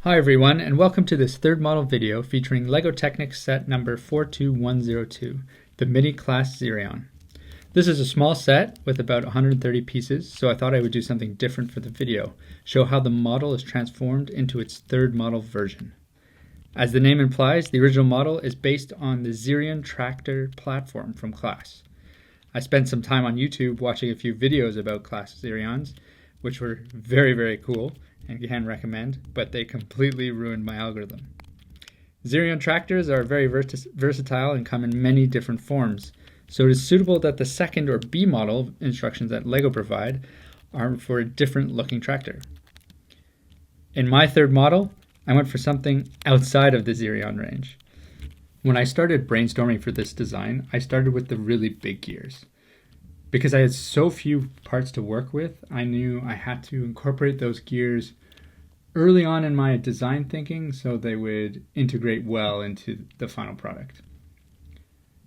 Hi everyone, and welcome to this third model video featuring LEGO Technics set number 42102, the Mini CLAAS Xerion. This is a small set with about 130 pieces, so I thought I would do something different for the video, show how the model is transformed into its third model version. As the name implies, the original model is based on the Xerion tractor platform from CLAAS. I spent some time on YouTube watching a few videos about CLAAS Xerions, which were very cool and can recommend, but they completely ruined my algorithm. Xerion tractors are very versatile and come in many different forms, so it is suitable that the second or B model instructions that LEGO provide are for a different looking tractor. In my third model, I went for something outside of the Xerion range. When I started brainstorming for this design, I started with the really big gears. Because I had so few parts to work with, I knew I had to incorporate those gears early on in my design thinking so they would integrate well into the final product.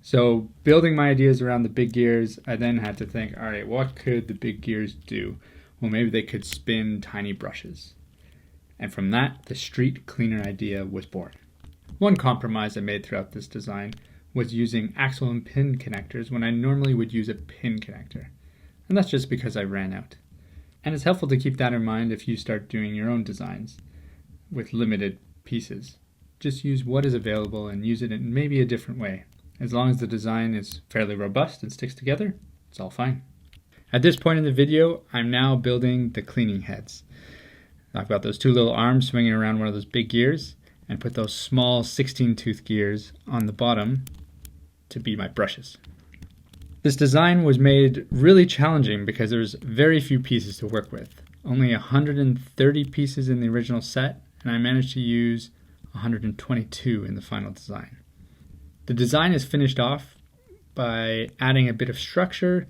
So building my ideas around the big gears, I then had to think, all right, what could the big gears do? Well, maybe they could spin tiny brushes. And from that, the street cleaner idea was born. One compromise I made throughout this design was using axle and pin connectors when I normally would use a pin connector. And that's just because I ran out. And it's helpful to keep that in mind if you start doing your own designs with limited pieces. Just use what is available and use it in maybe a different way. As long as the design is fairly robust and sticks together, it's all fine. At this point in the video, I'm now building the cleaning heads. I've got those two little arms swinging around one of those big gears and put those small 16-tooth gears on the bottom to be my brushes. This design was made really challenging because there's very few pieces to work with. Only 130 pieces in the original set, and I managed to use 122 in the final design. The design is finished off by adding a bit of structure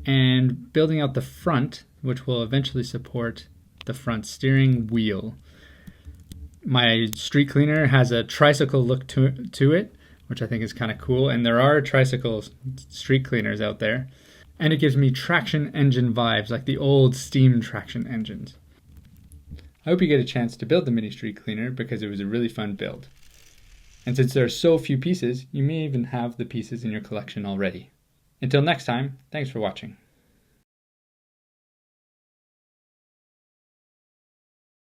and building out the front, which will eventually support the front steering wheel. My street cleaner has a tricycle look to it, which I think is kind of cool, and there are tricycle street cleaners out there, and it gives me traction engine vibes, like the old steam traction engines. I hope you get a chance to build the mini street cleaner because it was a really fun build. And since there are so few pieces, you may even have the pieces in your collection already. Until next time, thanks for watching.